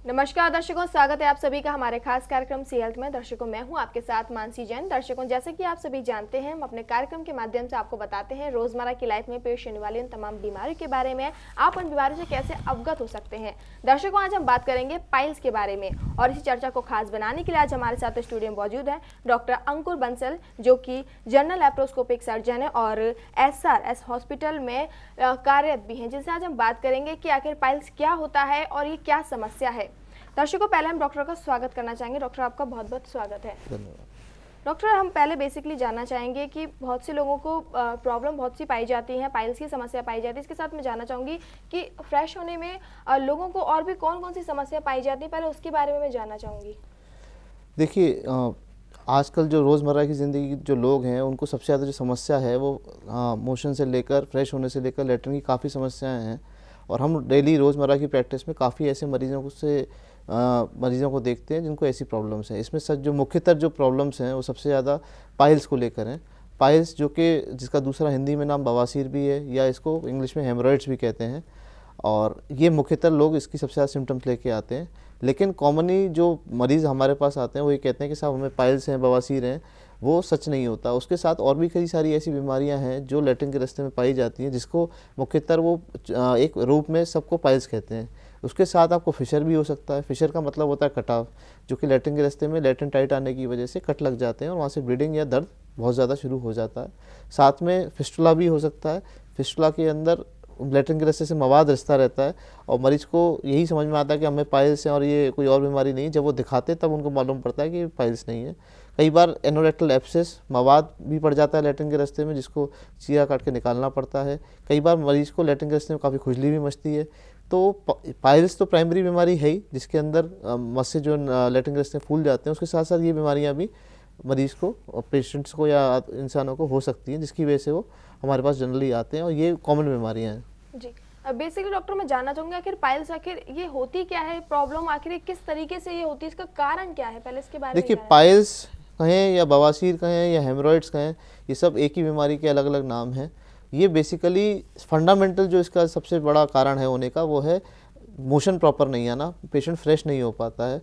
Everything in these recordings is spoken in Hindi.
नमस्कार दर्शकों, स्वागत है आप सभी का हमारे खास कार्यक्रम सी हेल्थ में। दर्शकों, मैं हूं आपके साथ मानसी जैन। दर्शकों, जैसे कि आप सभी जानते हैं, हम अपने कार्यक्रम के माध्यम से आपको बताते हैं रोजमर्रा की लाइफ में पेश होने वाली उन तमाम बीमारियों के बारे में, आप उन बीमारियों से कैसे अवगत हो सकते हैं। दर्शकों, आज हम बात करेंगे पाइल्स के बारे में, और इसी चर्चा को खास बनाने के लिए आज हमारे साथ स्टूडियो में मौजूद है डॉक्टर अंकुर बंसल, जो कि जनरल लैप्रोस्कोपिक सर्जन है और SRS हॉस्पिटल में कार्यरत भी हैं, जिनसे आज हम बात करेंगे कि आखिर पाइल्स क्या होता है और ये क्या समस्या है। दर्शकों, पहले हम डॉक्टर का स्वागत करना चाहेंगे। डॉक्टर, आपका बहुत बहुत स्वागत है। धन्यवाद। डॉक्टर, हम पहले बेसिकली जानना चाहेंगे कि बहुत से लोगों को प्रॉब्लम बहुत सी पाई जाती है, पाइल्स की समस्या पाई जाती है। इसके साथ मैं जानना चाहूँगी कि फ्रेश होने में लोगों को और भी कौन कौन सी समस्या पाई जाती है, पहले उसके बारे में मैं जानना चाहूँगी। देखिए, आजकल जो रोज़मर्रा की ज़िंदगी जो लोग हैं उनको सबसे ज़्यादा जो समस्या है वो मोशन से लेकर फ्रेश होने से लेकर लेटरिन की काफ़ी समस्याएं हैं। और हम डेली रोज़मर्रा की प्रैक्टिस में काफ़ी ऐसे मरीज़ों को देखते हैं जिनको ऐसी प्रॉब्लम्स हैं। इसमें जो मुख्यतर जो प्रॉब्लम्स हैं वो सबसे ज़्यादा पाइल्स को लेकर हैं। पाइल्स जो कि जिसका दूसरा हिंदी में नाम बवासीर भी है, या इसको इंग्लिश में हेमरॉइड्स भी कहते हैं। और ये मुख्यतर लोग इसकी सबसे ज़्यादा सिम्टम्स लेके आते हैं। लेकिन कॉमनली जो मरीज़ हमारे पास आते हैं वो ये कहते हैं कि साहब हमें पाइल्स हैं, बवासीर हैं। वो सच नहीं होता। उसके साथ और भी कई सारी ऐसी बीमारियां हैं जो लैट्रिन के रास्ते में पाई जाती हैं, जिसको मुख्यतर वो एक रूप में सबको पाइल्स कहते हैं। उसके साथ आपको फिशर भी हो सकता है। फिशर का मतलब होता है कटाव, जो कि लैट्रिन के रास्ते में लैट्रिन टाइट आने की वजह से कट लग जाते हैं और वहाँ से ब्लीडिंग या दर्द बहुत ज़्यादा शुरू हो जाता है। साथ में फिस्टुला भी हो सकता है। फिस्टुला के अंदर लैट्रिन के रास्ते से मवाद रिश्ता रहता है और मरीज को यही समझ में आता है कि हमें पाइल्स हैं और ये कोई और बीमारी नहीं। जब वो दिखाते तब उनको मालूम पड़ता है कि पाइल्स नहीं है। कई बार एनोरेक्टल एब्सेस, मवाद भी पड़ जाता है लैट्रिन के रास्ते में, जिसको चीरा काट के निकालना पड़ता है। कई बार मरीज को लैट्रिन के रास्ते में काफ़ी खुजली भी मचती है। तो पाइल्स तो प्राइमरी बीमारी है ही, जिसके अंदर मस्से जो लैट्रिन के रास्ते में फूल जाते हैं। उसके साथ साथ ये बीमारियाँ भी मरीज़ को, पेशेंट्स को या इंसानों को हो सकती हैं, जिसकी वजह से वो हमारे पास जनरली आते हैं और ये कॉमन बीमारियां हैं। जी, बेसिकली डॉक्टर, मैं जानना चाहूँगी आखिर पाइल्स आखिर ये होती क्या है, प्रॉब्लम आखिर किस तरीके से ये होती है, इसका कारण क्या है, पहले इसके बारे में। देखिए, पाइल्स कहें या बवासीर कहें या हेमरॉइड्स कहें, ये सब एक ही बीमारी के अलग अलग नाम हैं। ये बेसिकली फंडामेंटल जो इसका सबसे बड़ा कारण है होने का, वो है मोशन प्रॉपर नहीं आना। पेशेंट फ्रेश नहीं हो पाता है।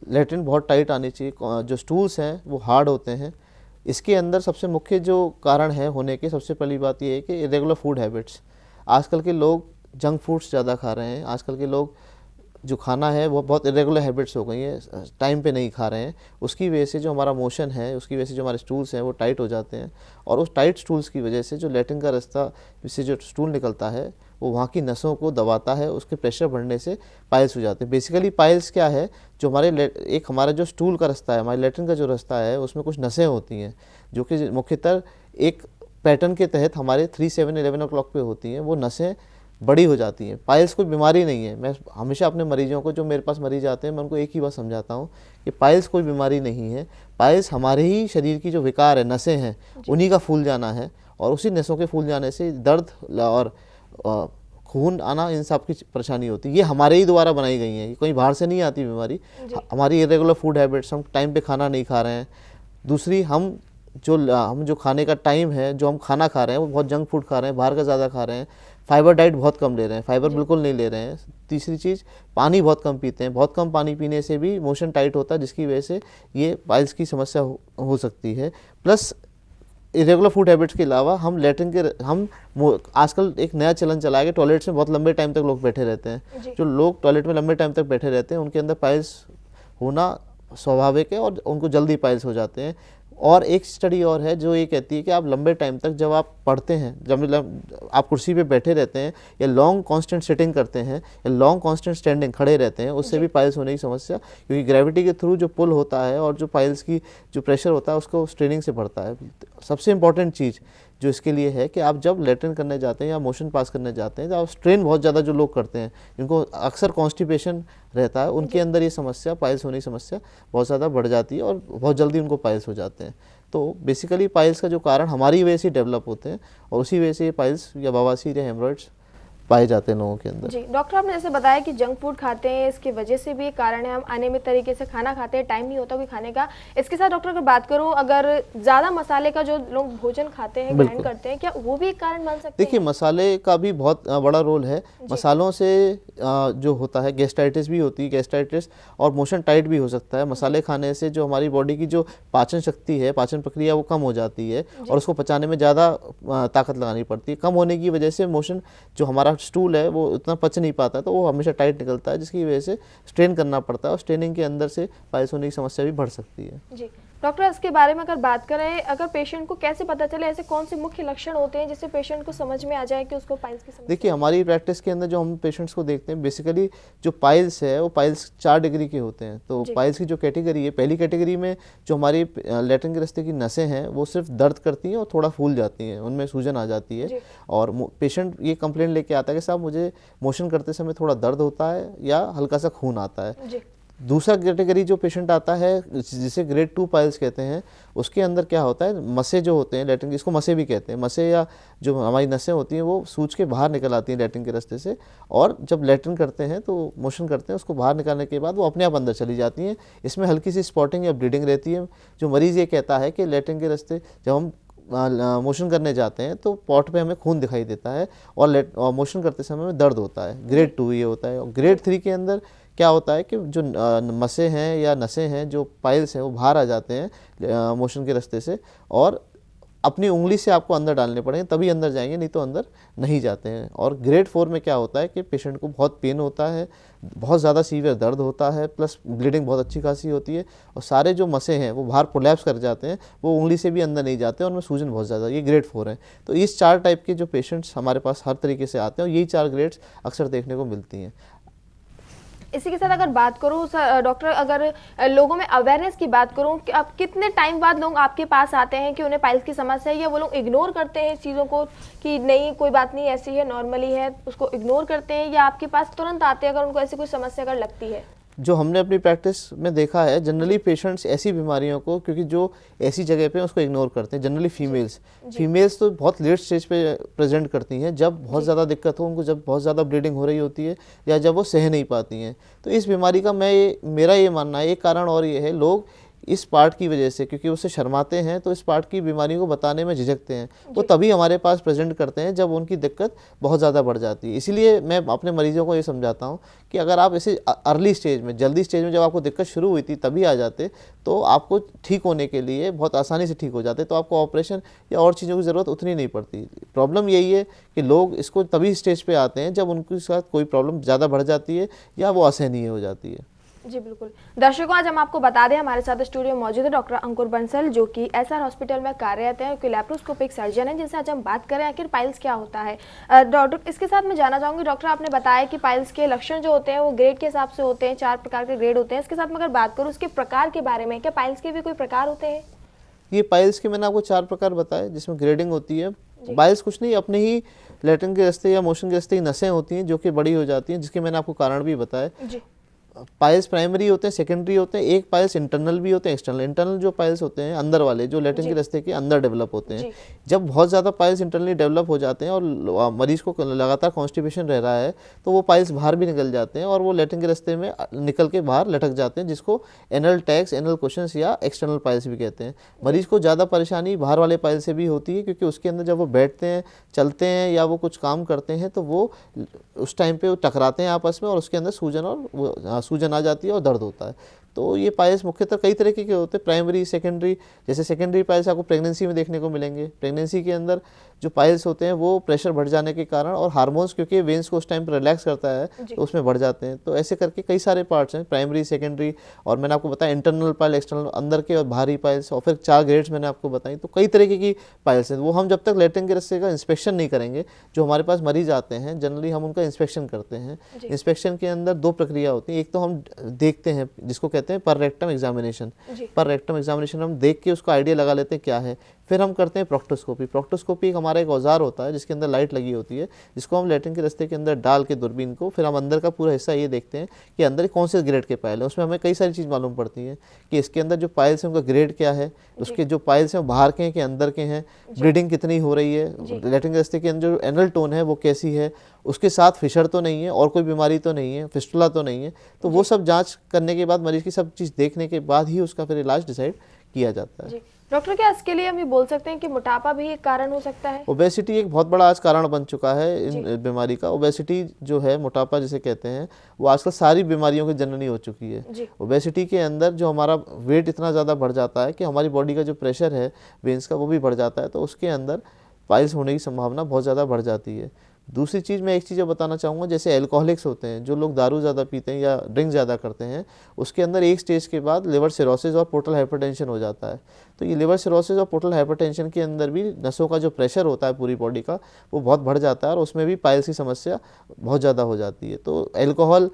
लैट्रिन बहुत टाइट आनी चाहिए। जो स्टूल्स हैं वो हार्ड होते हैं। इसके अंदर सबसे मुख्य जो कारण है होने के, सबसे पहली बात ये है कि इरेगुलर फूड हैबिट्स। आजकल के लोग जंक फूड्स ज़्यादा खा रहे हैं। आजकल के लोग जो खाना है वो बहुत इरेगुलर हैबिट्स हो गई हैं, टाइम पे नहीं खा रहे हैं। उसकी वजह से जो हमारा मोशन है, उसकी वजह से जो हमारे स्टूल्स हैं वो टाइट हो जाते हैं। और उस टाइट स्टूल्स की वजह से जो लैट्रिन का रास्ता जिससे जो स्टूल निकलता है वो वहाँ की नसों को दबाता है। उसके प्रेशर बढ़ने से पाइल्स हो जाते हैं। बेसिकली पाइल्स क्या है, जो हमारा जो स्टूल का रास्ता है, हमारे लैट्रिन का जो रास्ता है, उसमें कुछ नसें होती हैं जो कि मुख्यतर एक पैटर्न के तहत हमारे 3, 7, 11 o'clock पे होती हैं। वो नसें बड़ी हो जाती हैं। पाइल्स कोई बीमारी नहीं है। मैं हमेशा अपने मरीजों को, जो मेरे पास मरीज आते हैं, मैं उनको एक ही बात समझाता हूँ कि पाइल्स कोई बीमारी नहीं है। पाइल्स हमारे ही शरीर की जो विकार है, नसें हैं, उन्हीं का फूल जाना है। और उसी नसों के फूल जाने से दर्द और खून आना, इन सब की परेशानी होती है। ये हमारे ही द्वारा बनाई गई हैं, ये कोई बाहर से नहीं आती बीमारी। हमारी इरेगुलर फूड हैबिट्स, हम टाइम पे खाना नहीं खा रहे हैं। दूसरी, हम जो खाने का टाइम है, जो हम खाना खा रहे हैं वो बहुत जंक फूड खा रहे हैं, बाहर का ज़्यादा खा रहे हैं। फाइबर डाइट बहुत कम ले रहे हैं, फाइबर बिल्कुल नहीं ले रहे हैं। तीसरी चीज़, पानी बहुत कम पीते हैं। बहुत कम पानी पीने से भी मोशन टाइट होता है, जिसकी वजह से ये पाइल्स की समस्या हो सकती है। प्लस इरेगुलर फूड हैबिट्स के अलावा हम आजकल एक नया चलन चला है कि टॉयलेट्स में बहुत लंबे टाइम तक लोग बैठे रहते हैं। जो लोग टॉयलेट में लंबे टाइम तक बैठे रहते हैं, उनके अंदर पाइल्स होना स्वाभाविक है और उनको जल्दी पाइल्स हो जाते हैं। और एक स्टडी और है जो ये कहती है कि आप लंबे टाइम तक जब आप पढ़ते हैं, जब आप कुर्सी पे बैठे रहते हैं, या लॉन्ग कांस्टेंट सिटिंग करते हैं, या लॉन्ग कांस्टेंट स्टैंडिंग खड़े रहते हैं, उससे भी पाइल्स होने की समस्या, क्योंकि ग्रेविटी के थ्रू जो पुल होता है और जो पाइल्स की जो प्रेशर होता है उसको स्ट्रेनिंग से बढ़ता है। सबसे इंपॉर्टेंट चीज़ जो इसके लिए है कि आप जब लैट्रिन करने जाते हैं या मोशन पास करने जाते हैं, तो आप स्ट्रेन बहुत ज़्यादा जो लोग करते हैं, जिनको अक्सर कॉन्स्टिपेशन रहता है, उनके अंदर ये समस्या, पाइल्स होने की समस्या बहुत ज़्यादा बढ़ जाती है और बहुत जल्दी उनको पाइल्स हो जाते हैं। तो बेसिकली पाइल्स का जो कारण हमारी वजह से डेवलप होते हैं और उसी वजह से ये पाइल्स या बवासीर या हेमरॉइड्स पाए जाते हैं लोगों के अंदर। जी डॉक्टर, आपने जैसे बताया कि जंक फूड खाते हैं, इसकी वजह से भी कारण है, हम अनियमित तरीके से खाना खाते हैं, टाइम नहीं होता कोई खाने का। इसके साथ डॉक्टर अगर बात करूं, अगर ज़्यादा मसाले का जो लोग भोजन खाते हैं, ग्रहण करते हैं, क्या वो भी एक कारण बन सकते हैं? देखिए, मसाले का भी बहुत बड़ा रोल है। मसालों से जो होता है गैस्ट्राइटिस भी होती है, गैस्ट्राइटिस और मोशन टाइट भी हो सकता है। मसाले खाने से जो हमारी बॉडी की जो पाचन शक्ति है, पाचन प्रक्रिया, वो कम हो जाती है और उसको पचाने में ज़्यादा ताकत लगानी पड़ती है। कम होने की वजह से मोशन, जो हमारा स्टूल है वो उतना पच नहीं पाता, तो वो हमेशा टाइट निकलता है, जिसकी वजह से स्ट्रेन करना पड़ता है और स्ट्रेनिंग के अंदर से पाइल्स होने की समस्या भी बढ़ सकती है। जी डॉक्टर, इसके बारे में अगर बात करें, अगर पेशेंट को कैसे पता चले, ऐसे कौन से मुख्य लक्षण होते हैं जिससे पेशेंट को समझ में आ जाए कि उसको पाइल्स की समस्या? देखिए, हमारी प्रैक्टिस के अंदर जो हम पेशेंट्स को देखते हैं, बेसिकली जो पाइल्स है वो पाइल्स 4 डिग्री के होते हैं। तो पाइल्स की जो कैटेगरी है, पहली कैटेगरी में जो हमारी लैट्रिन के रास्ते की नसें हैं वो सिर्फ दर्द करती हैं और थोड़ा फूल जाती हैं, उनमें सूजन आ जाती है और पेशेंट ये कंप्लेंट लेके आता है कि साहब मुझे मोशन करते समय थोड़ा दर्द होता है या हल्का सा खून आता है। दूसरा कैटेगरी जो पेशेंट आता है, जिसे ग्रेड 2 पाइल्स कहते हैं, उसके अंदर क्या होता है, मसे जो होते हैं लैट्रिन, इसको मसे भी कहते हैं, मसे या जो हमारी नसें होती हैं वो सूज के बाहर निकल आती हैं लैट्रिन के रास्ते से, और जब लैट्रिन करते हैं तो मोशन करते हैं, उसको बाहर निकालने के बाद वो अपने आप अंदर चली जाती हैं। इसमें हल्की सी स्पॉटिंग या ब्लीडिंग रहती है। जो मरीज़ ये कहता है कि लैट्रिन के रास्ते जब हम मोशन करने जाते हैं तो पॉट पे हमें खून दिखाई देता है और मोशन करते समय में दर्द होता है। ग्रेड 2 ये होता है। और ग्रेड 3 के अंदर क्या होता है कि जो मसे हैं या नसें हैं, जो पाइल्स हैं, वो बाहर आ जाते हैं मोशन के रास्ते से और अपनी उंगली से आपको अंदर डालने पड़ेंगे, तभी अंदर जाएंगे, नहीं तो अंदर नहीं जाते हैं। और ग्रेड 4 में क्या होता है कि पेशेंट को बहुत पेन होता है, बहुत ज़्यादा सीवियर दर्द होता है, प्लस ब्लीडिंग बहुत अच्छी खासी होती है और सारे जो मसे हैं वो बाहर प्रोलैप्स कर जाते हैं, वो उंगली से भी अंदर नहीं जाते और उनमें सूजन बहुत ज़्यादा। ये ग्रेड 4 है। तो इस 4 टाइप के जो पेशेंट्स हमारे पास हर तरीके से आते हैं और यही 4 ग्रेड्स अक्सर देखने को मिलती हैं। इसी के साथ अगर बात करूँ डॉक्टर, अगर लोगों में अवेयरनेस की बात करूँ कि अब कितने टाइम बाद लोग आपके पास आते हैं कि उन्हें पाइल्स की समस्या है, या वो लोग इग्नोर करते हैं इस चीज़ों को कि नहीं कोई बात नहीं, ऐसी है, नॉर्मली है, उसको इग्नोर करते हैं, या आपके पास तुरंत आते हैं अगर उनको ऐसी कोई समस्या अगर लगती है? जो हमने अपनी प्रैक्टिस में देखा है, जनरली पेशेंट्स ऐसी बीमारियों को, क्योंकि जो ऐसी जगह पे उसको इग्नोर करते हैं, जनरली फीमेल्स तो बहुत लेट स्टेज पे प्रेजेंट करती हैं, जब बहुत ज़्यादा दिक्कत हो उनको, जब बहुत ज़्यादा ब्लीडिंग हो रही होती है या जब वो सह नहीं पाती हैं। तो इस बीमारी का मेरा ये मानना है, एक कारण और ये है, लोग इस पार्ट की वजह से, क्योंकि उससे शर्माते हैं, तो इस पार्ट की बीमारी को बताने में झिझकते हैं, वो तभी हमारे पास प्रेजेंट करते हैं जब उनकी दिक्कत बहुत ज़्यादा बढ़ जाती है। इसीलिए मैं अपने मरीजों को ये समझाता हूँ कि अगर आप ऐसे अर्ली स्टेज में, जल्दी स्टेज में जब आपको दिक्कत शुरू हुई थी तभी आ जाते, तो आपको ठीक होने के लिए बहुत आसानी से ठीक हो जाते, तो आपको ऑपरेशन या और चीज़ों की ज़रूरत उतनी नहीं पड़ती। प्रॉब्लम यही है कि लोग इसको तभी स्टेज पर आते हैं जब उनके साथ कोई प्रॉब्लम ज़्यादा बढ़ जाती है या वो असहनीय हो जाती है। जी बिल्कुल। दर्शकों, आज हम आपको बता दें, हमारे साथ स्टूडियो मौजूद है डॉक्टर अंकुर बंसल, जो कि एसआर हॉस्पिटल में कार्यरत हैं, लैप्रोस्कोपिक सर्जन है, जिनसे आज हम बात करें आखिर पाइल्स क्या होता है। डॉक्टर, इसके साथ मैं जानना चाहूँगी, डॉक्टर आपने बताया कि पाइल्स के लक्षण जो होते हैं वो ग्रेड के हिसाब से होते हैं, 4 प्रकार के ग्रेड होते हैं। इसके साथ मैं अगर बात करूँ उसके प्रकार के बारे में, क्या पाइल्स के भी कोई प्रकार होते हैं? ये पाइल्स के मैंने आपको 4 प्रकार बताए, जिसमें ग्रेडिंग होती है। पाइल्स कुछ नहीं, अपने ही लैट्रिन के रास्ते या मोशन के रास्ते की नसें होती हैं जो कि बड़ी हो जाती हैं, जिसके मैंने आपको कारण भी बताया। पाइल्स प्राइमरी होते हैं, सेकेंडरी होते हैं, एक पाइल्स इंटरनल भी होते हैं, एक्सटर्नल। इंटरनल जो पाइल्स होते हैं अंदर वाले, जो लैट्रिन के रास्ते के अंदर डेवलप होते हैं। जब बहुत ज़्यादा पाइल्स इंटरनली डेवलप हो जाते हैं और मरीज को लगातार कॉन्स्टिपेशन रह रहा है, तो वो पाइल्स बाहर भी निकल जाते हैं और वो लैट्रिन के रास्ते में निकल के बाहर लटक जाते हैं, जिसको एनल टैक्स, एनल कुशन्स या एक्सटर्नल पाइल्स भी कहते हैं। मरीज को ज़्यादा परेशानी बाहर वाले पाइल से भी होती है, क्योंकि उसके अंदर जब वो बैठते हैं, चलते हैं या वो कुछ काम करते हैं, तो वो उस टाइम पे वो टकराते हैं आपस में और उसके अंदर सूजन आ जाती है और दर्द होता है। तो ये पाइल्स मुख्यतः कई तरीके के होते हैं, प्राइमरी, सेकेंडरी। जैसे सेकेंडरी पाइल्स आपको प्रेगनेंसी में देखने को मिलेंगे। प्रेगनेंसी के अंदर जो पाइल्स होते हैं वो प्रेशर बढ़ जाने के कारण और हार्मोन्स, क्योंकि वेन्स को उस टाइम पर रिलैक्स करता है, तो उसमें बढ़ जाते हैं। तो ऐसे करके कई सारे पार्ट्स हैं, प्राइमरी, सेकेंडरी, और मैंने आपको बताया इंटरनल पाइल, एक्सटर्नल, अंदर के और बाहरी पाइल्स, और फिर 4 ग्रेड्स मैंने आपको बताई। तो कई तरीके की पाइल्स हैं, वो हम जब तक लैट्रिन के रास्ते का इंस्पेक्शन नहीं करेंगे, जो हमारे पास मरीज आते हैं जनरली हम उनका इंस्पेक्शन करते हैं। इंस्पेक्शन के अंदर 2 प्रक्रिया होती है। एक तो हम देखते हैं, जिसको कहते हैं पर रेक्टम एग्जामिनेशन। पर रेक्टम एग्जामिनेशन हम देख के उसका आइडिया लगा लेते हैं क्या है। फिर हम करते हैं प्रोक्टोस्कोपी। प्रोक्टोस्कोपी हमारा एक औजार होता है जिसके अंदर लाइट लगी होती है, जिसको हम लैट्रिन के रास्ते के अंदर डाल के दूरबीन को फिर हम अंदर का पूरा हिस्सा ये देखते हैं कि अंदर कौन से ग्रेड के पायल है। उसमें हमें कई सारी चीज़ मालूम पड़ती हैं कि इसके अंदर जो पाइल्स हैं उनका ग्रेड क्या है, उसके जो पाइल्स हैं वो बाहर के हैं कि अंदर के हैं, ब्लीडिंग कितनी हो रही है, लैट्रिन के रास्ते के अंदर जो एनल टोन है वो कैसी है, उसके साथ फिशर तो नहीं है और कोई बीमारी तो नहीं है, फिस्टुला तो नहीं है। तो वो सब जांच करने के बाद, मरीज की सब चीज़ देखने के बाद ही उसका फिर इलाज डिसाइड किया जाता है। डॉक्टर, क्या इसके लिए हम ये बोल सकते हैं कि मोटापा भी एक कारण हो सकता है? ओबेसिटी एक बहुत बड़ा आज कारण बन चुका है इन बीमारी का। ओबेसिटी जो है, मोटापा जिसे कहते हैं, वो आजकल सारी बीमारियों की जननी हो चुकी है। ओबेसिटी के अंदर जो हमारा वेट इतना ज़्यादा बढ़ जाता है कि हमारी बॉडी का जो प्रेशर है वेन्स का वो भी बढ़ जाता है, तो उसके अंदर पाइल्स होने की संभावना बहुत ज़्यादा बढ़ जाती है। दूसरी चीज़ मैं एक चीज़ बताना चाहूँगा, जैसे एल्कोहलिक्स होते हैं, जो लोग दारू ज़्यादा पीते हैं या ड्रिंक ज़्यादा करते हैं, उसके अंदर एक स्टेज के बाद लिवर सिरोसिस और पोर्टल हाइपरटेंशन हो जाता है। तो ये लिवर सिरोसिस और पोर्टल हाइपरटेंशन के अंदर भी नसों का जो प्रेशर होता है पूरी बॉडी का वो बहुत बढ़ जाता है और उसमें भी पाइल्स की समस्या बहुत ज़्यादा हो जाती है। तो एल्कोहल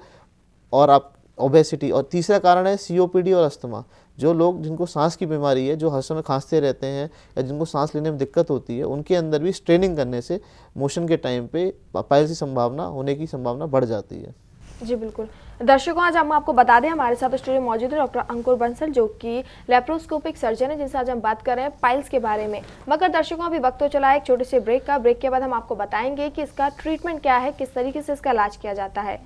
और आप ओबेसिटी, और तीसरा कारण है COPD और अस्थमा। जो लोग जिनको सांस की बीमारी है, जो हर समय खांसते रहते हैं या जिनको सांस लेने में दिक्कत होती है, उनके अंदर भी स्ट्रेनिंग करने से मोशन के टाइम पे पाइल्स की संभावना होने की संभावना बढ़ जाती है। जी बिल्कुल। दर्शकों, आज हम आपको बता दें, हमारे साथ स्टूडियो मौजूद है डॉक्टर अंकुर बंसल, जो कि लैप्रोस्कोपिक सर्जन है, जिनसे आज हम बात कर रहे हैं पाइल्स के बारे में। मगर दर्शकों, अभी वक्त हो चला है एक छोटे से ब्रेक का। ब्रेक के बाद हम आपको बताएंगे कि इसका ट्रीटमेंट क्या है, किस तरीके से इसका इलाज किया जाता है।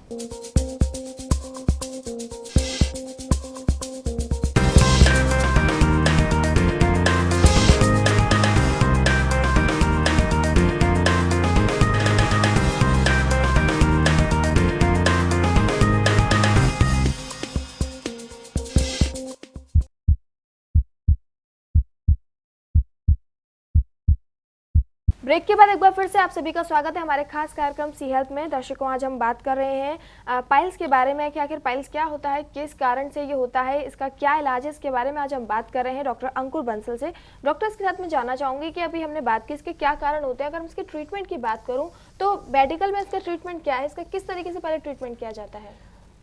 ब्रेक के बाद एक बार फिर से आप सभी का स्वागत है हमारे खास कार्यक्रम सी हेल्थ में। दर्शकों, आज हम बात कर रहे हैं पाइल्स के बारे में कि आखिर पाइल्स क्या होता है, किस कारण से ये होता है, इसका क्या इलाज है, इसके बारे में आज हम बात कर रहे हैं डॉक्टर अंकुर बंसल से। डॉक्टर, इसके साथ मैं जानना चाहूँगी कि अभी हमने बात की इसके क्या कारण होते हैं, अगर हम इसके ट्रीटमेंट की बात करूँ तो मेडिकल में इसका ट्रीटमेंट क्या है, इसका किस तरीके से पहले ट्रीटमेंट किया जाता है?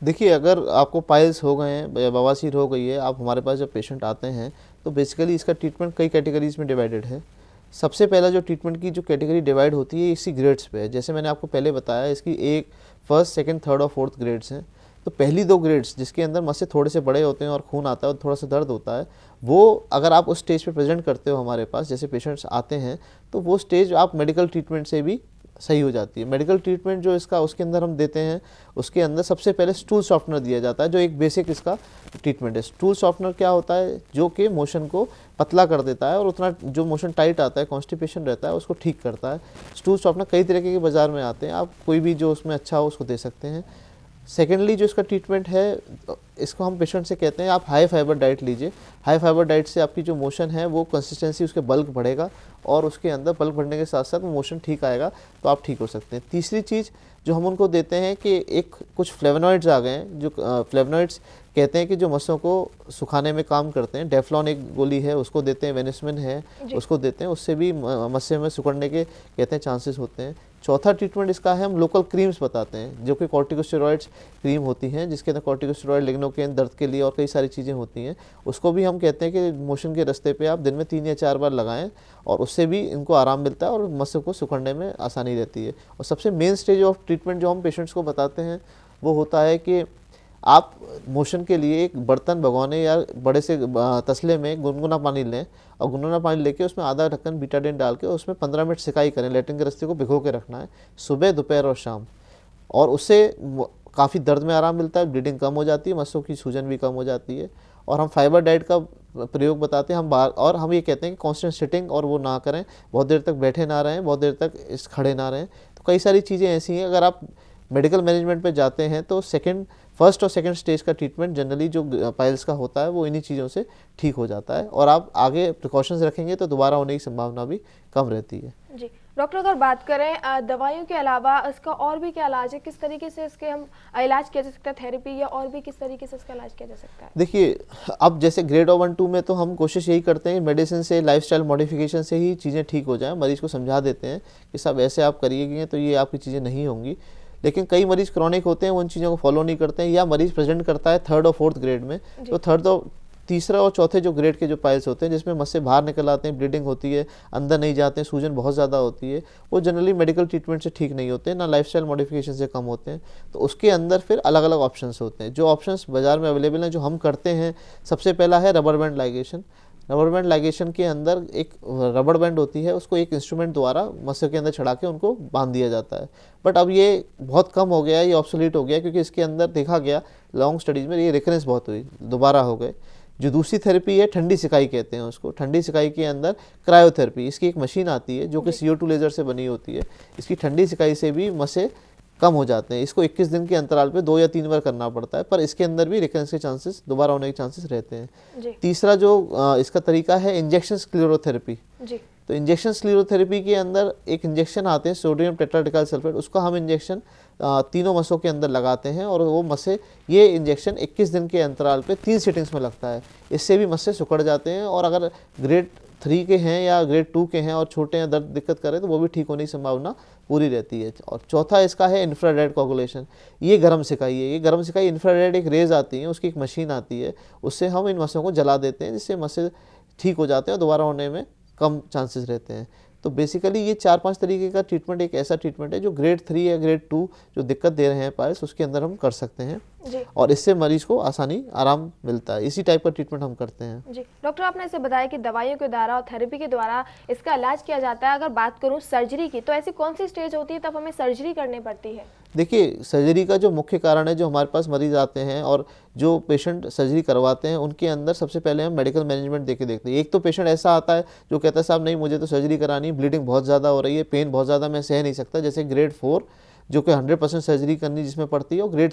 देखिए, अगर आपको पाइल्स हो गए हैं या बवासीर हो गई है, आप हमारे पास जब पेशेंट आते हैं तो बेसिकली इसका ट्रीटमेंट कई कैटेगरीज में डिवाइडेड है। सबसे पहला जो ट्रीटमेंट की जो कैटेगरी डिवाइड होती है इसी ग्रेड्स पे है। जैसे मैंने आपको पहले बताया, इसकी एक फर्स्ट, सेकंड, थर्ड और फोर्थ ग्रेड्स हैं। तो पहली दो ग्रेड्स जिसके अंदर मस्से थोड़े से बड़े होते हैं और खून आता है और थोड़ा सा दर्द होता है, वो अगर आप उस स्टेज पे प्रेजेंट करते हो हमारे पास, जैसे पेशेंट्स आते हैं, तो वो स्टेज आप मेडिकल ट्रीटमेंट से भी सही हो जाती है। मेडिकल ट्रीटमेंट जो इसका उसके अंदर हम देते हैं, उसके अंदर सबसे पहले स्टूल सॉफ्टनर दिया जाता है, जो एक बेसिक इसका ट्रीटमेंट है। स्टूल सॉफ्टनर क्या होता है, जो कि मोशन को पतला कर देता है और उतना जो मोशन टाइट आता है, कॉन्स्टिपेशन रहता है, उसको ठीक करता है। स्टूल सॉफ्टनर कई तरीके के बाज़ार में आते हैं, आप कोई भी जो उसमें अच्छा हो उसको दे सकते हैं। सेकेंडली जो इसका ट्रीटमेंट है, इसको हम पेशेंट से कहते हैं आप हाई फाइबर डाइट लीजिए। हाई फाइबर डाइट से आपकी जो मोशन है वो कंसिस्टेंसी, उसके बल्क बढ़ेगा और उसके अंदर बल्क बढ़ने के साथ साथ वो मोशन ठीक आएगा, तो आप ठीक हो सकते हैं। तीसरी चीज़ जो हम उनको देते हैं कि एक कुछ फ्लेवोनॉइड्स आ गए हैं, जो फ्लेवोनॉइड्स कहते हैं कि जो मस्सों को सुखाने में काम करते हैं। डेफ्लॉन एक गोली है, उसको देते हैं, वेनिस्मिन है उसको देते हैं, उससे भी मस्से में सिकुड़ने के कहते हैं चांसेस होते हैं। चौथा ट्रीटमेंट इसका है, हम लोकल क्रीम्स बताते हैं, जो कि कॉर्टिकोस्टेरॉइड्स क्रीम होती हैं, जिसके अंदर कॉर्टिकोस्टेरॉइड, लिग्नोकेन दर्द के लिए और कई सारी चीज़ें होती हैं। उसको भी हम कहते हैं कि मोशन के रास्ते पे आप दिन में 3 या 4 बार लगाएं और उससे भी इनको आराम मिलता है और मस्से को सिकुड़ने में आसानी रहती है। और सबसे मेन स्टेज ऑफ ट्रीटमेंट जो हम पेशेंट्स को बताते हैं वो होता है कि आप मोशन के लिए एक बर्तन, भगोने या बड़े से तसले में गुनगुना पानी लें और गुनगुना पानी लेके उसमें आधा ढक्कन बीटाडीन डाल के उसमें 15 मिनट सिकाई करें। लैट्रिन के रास्ते को भिगो के रखना है सुबह, दोपहर और शाम, और उससे काफ़ी दर्द में आराम मिलता है, ब्लीडिंग कम हो जाती है, मस्सों की सूजन भी कम हो जाती है। और हम फाइबर डाइट का प्रयोग बताते हैं हम बाहर, और हम ये कहते हैं कि कांस्टेंट सिटिंग और वो ना करें, बहुत देर तक बैठे ना रहें, बहुत देर तक इस खड़े ना रहें। तो कई सारी चीज़ें ऐसी हैं, अगर आप मेडिकल मैनेजमेंट पे जाते हैं तो फर्स्ट और सेकंड स्टेज का ट्रीटमेंट जनरली जो पाइल्स का होता है वो इन्हीं चीज़ों से ठीक हो जाता है, और आप आगे प्रिकॉशंस रखेंगे तो दोबारा होने की संभावना भी कम रहती है। जी डॉक्टर, अगर बात करें दवाइयों के अलावा इसका और भी क्या इलाज है, किस तरीके से इसके हम इलाज किया जा सकता है, थेरेपी, या और भी किस तरीके से इसका इलाज किया जा सकता है? देखिए, अब जैसे ग्रेड 1-2 में तो हम कोशिश यही करते हैं मेडिसिन से, लाइफस्टाइल मॉडिफिकेशन से ही चीज़ें ठीक हो जाएं। मरीज़ को समझा देते हैं कि सब ऐसे आप करिएगा तो ये आपकी चीज़ें नहीं होंगी। लेकिन कई मरीज क्रॉनिक होते हैं, वो उन चीज़ों को फॉलो नहीं करते हैं, या मरीज़ प्रेजेंट करता है 3rd और 4th ग्रेड में, तो 3rd और तीसरा और चौथे जो ग्रेड के जो पाइल्स होते हैं जिसमें मस्से बाहर निकल आते हैं, ब्लीडिंग होती है, अंदर नहीं जाते हैं, सूजन बहुत ज़्यादा होती है, वो जनरली मेडिकल ट्रीटमेंट से ठीक नहीं होते हैं, ना लाइफस्टाइल मॉडिफिकेशन से कम होते हैं। तो उसके अंदर फिर अलग अलग ऑप्शंस होते हैं। जो ऑप्शंस बाजार में अवेलेबल हैं जो हम करते हैं, सबसे पहला है rubber band ligation. Rubber band ligation के अंदर एक रबर बैंड होती है, उसको एक इंस्ट्रूमेंट द्वारा मस्से के अंदर चढ़ा के उनको बांध दिया जाता है। बट अब ये बहुत कम हो गया है, ये ऑब्सोलीट हो गया है, क्योंकि इसके अंदर देखा गया लॉन्ग स्टडीज़ में ये रिकरेंस बहुत हुई, दोबारा हो गए। जो दूसरी थेरेपी है ठंडी सिकाई कहते हैं उसको। ठंडी सिकाई के अंदर क्रायोथेरेपी, इसकी एक मशीन आती है जो कि CO2 लेज़र से बनी होती है। इसकी ठंडी सिकाई से भी मस्से कम हो जाते हैं। इसको 21 दिन के अंतराल पे 2 या 3 बार करना पड़ता है, पर इसके अंदर भी रिकरेंस के चांसेस, दोबारा होने के चांसेस रहते हैं। तीसरा जो इसका तरीका है इंजेक्शन स्क्लेरोथेरेपी। तो इंजेक्शन स्क्लेरोथेरेपी के अंदर एक इंजेक्शन आते हैं सोडियम टेट्राडेकाइल सल्फेट, उसका हम इंजेक्शन तीनों मसों के अंदर लगाते हैं और वो मस्से, ये इंजेक्शन 21 दिन के अंतराल पे 3 सिटिंग्स में लगता है। इससे भी मस्से सिकुड़ जाते हैं और अगर ग्रेड 3 के हैं या ग्रेड 2 के हैं और छोटे हैं, दर्द दिक्कत करें, तो वो भी ठीक होने की संभावना पूरी रहती है। और चौथा इसका है इंफ्रारेड कोगुलेशन। ये गर्म सिकाई है। ये गर्म सिकाई इंफ्रारेड एक रेज आती है, उसकी एक मशीन आती है, उससे हम इन मस्सों को जला देते हैं, जिससे मस्से ठीक हो जाते हैं और दोबारा होने में कम चांसेस रहते हैं। तो बेसिकली ये 4-5 तरीके का ट्रीटमेंट एक ऐसा ट्रीटमेंट है जो ग्रेड 3 या ग्रेड 2 जो दिक्कत दे रहे हैं पाइल्स, उसके अंदर हम कर सकते हैं और इससे मरीज को आसानी, आराम मिलता है। इसी टाइप का ट्रीटमेंट हम करते हैं। जी डॉक्टर, आपने इसे बताया कि दवाइयों के द्वारा और थेरेपी के द्वारा इसका इलाज किया जाता है। अगर बात करूं सर्जरी की, तो ऐसी कौन सी स्टेज होती है तब हमें सर्जरी करनी पड़ती है? देखिए, सर्जरी का जो मुख्य कारण है, जो हमारे पास मरीज आते हैं और जो पेशेंट सर्जरी करवाते हैं, उनके अंदर सबसे पहले हम मेडिकल मैनेजमेंट देके देखते हैं। एक तो पेशेंट ऐसा आता है जो कहता है साहब नहीं, मुझे तो सर्जरी करानी, ब्लीडिंग बहुत ज़्यादा हो रही है, पेन बहुत ज़्यादा, मैं सह नहीं सकता। जैसे ग्रेड 4 जो कि 100% सर्जरी करनी जिसमें पड़ती है, और ग्रेड